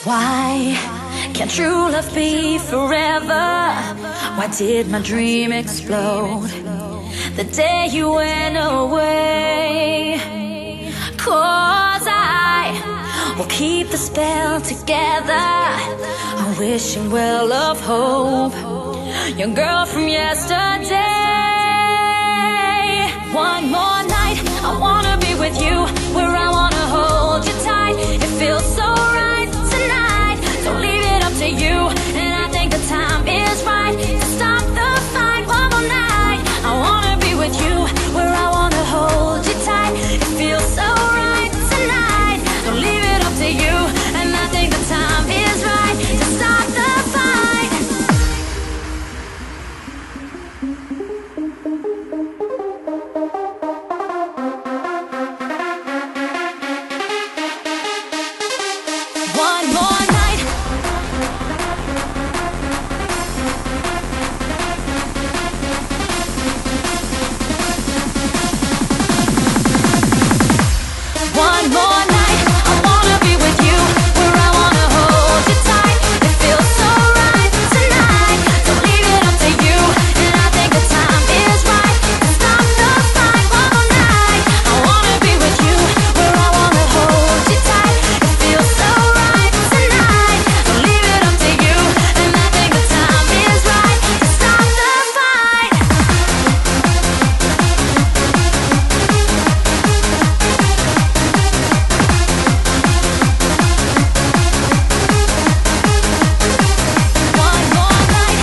Why can't true love be forever? Why did my dream explode the day you went away? 'Cause I will keep the spell together, I'm wishing well of hope, young girl from yesterday. One more night, I wanna be with you, where I wanna hold hold you tight. It feels so right tonight. Don't leave it up to you. And I think the time is right to stop the fight one more night. I wanna be with you, where I wanna hold you tight. It feels so right tonight. Don't leave it up to you. And I think the time is right to stop the fight. One more night. One more night. I wanna be with you, where I wanna hold you tight. It feels so right tonight. Don't leave it up to you. And I think the time is right to stop the fight one more night. I wanna be with you, where I wanna hold you tight. It feels so right tonight. Don't leave it up to you. And I think the time is right to stop the fight. One more night.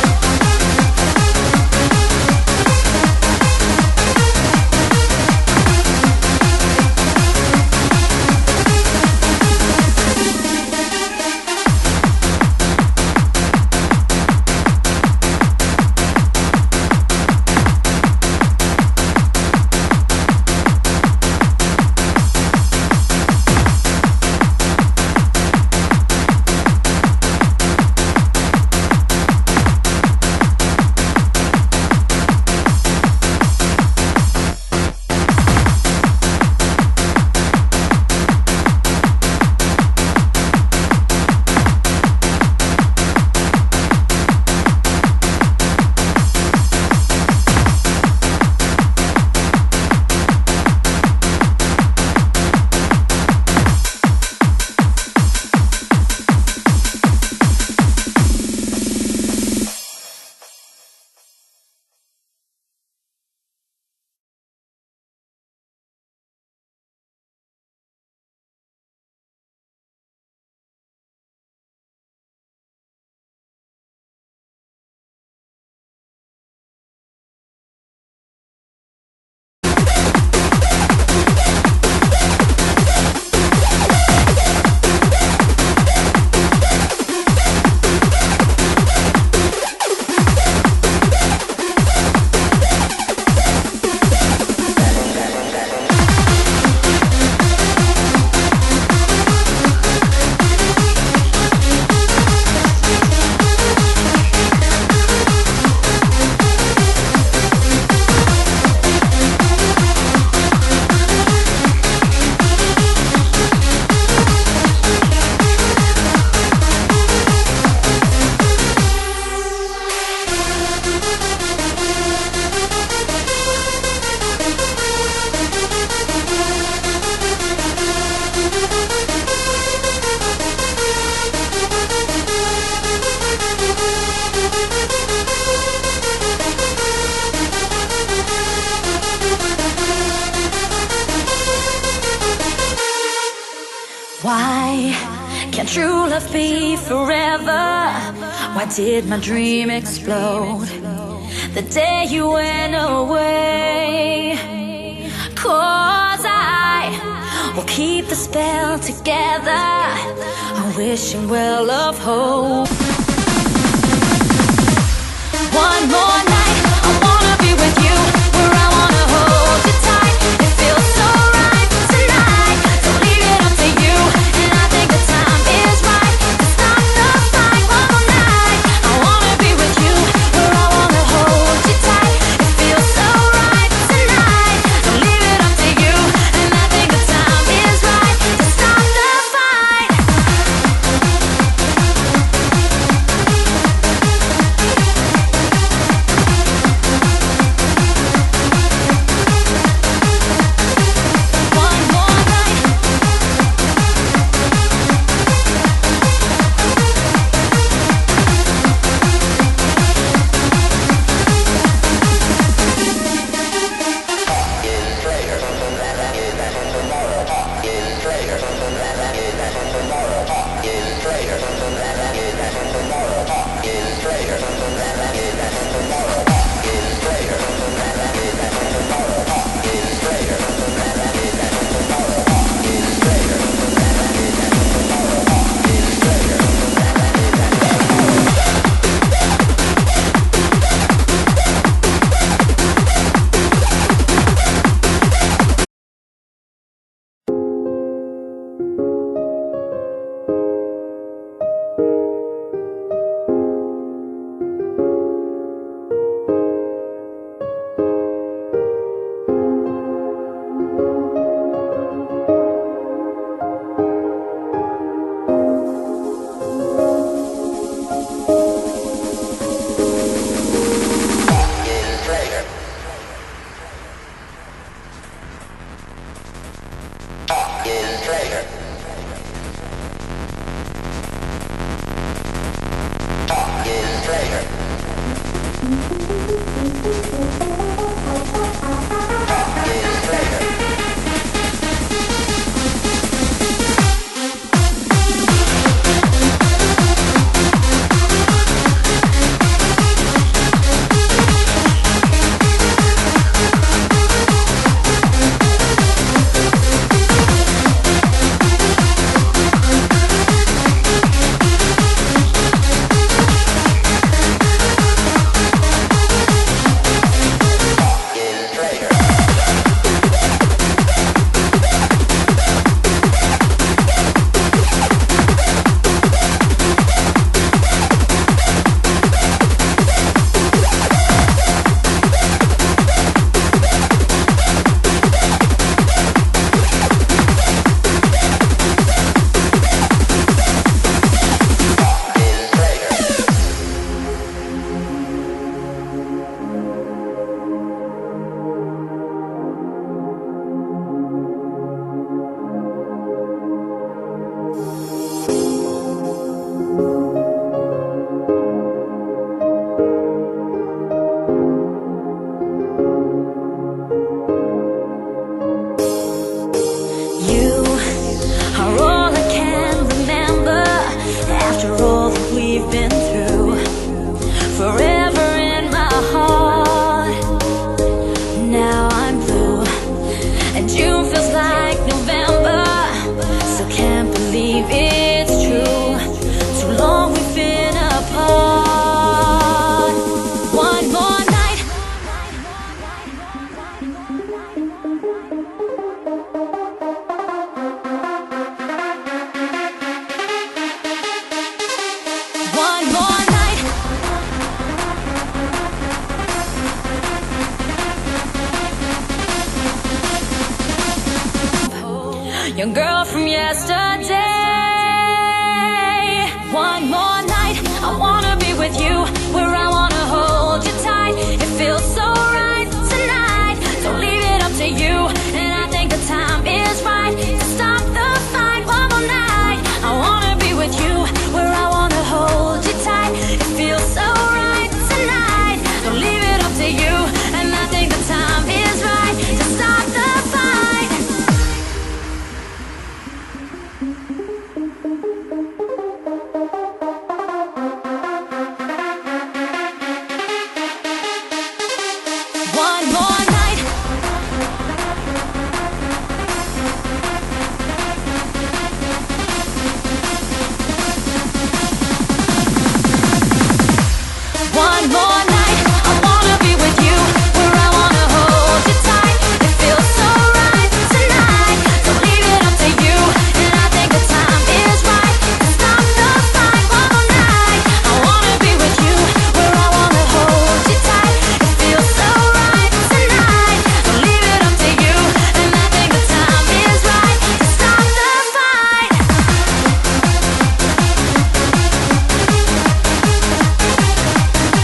Why can't true love be forever? Why did my dream explode the day you went away? 'Cause I will keep the spell together. I'm wishing well of hope. One more night, I wanna be with you, where I wanna hold you tight. It feels so right tonight. Don't leave it up to you. And I think the time is right to stop the fight one more night. I wanna be with you, where I wanna hold you tight. It feels so right tonight. Don't leave it up to you. And I think the time is right to stop the fight. Your girl from yesterday.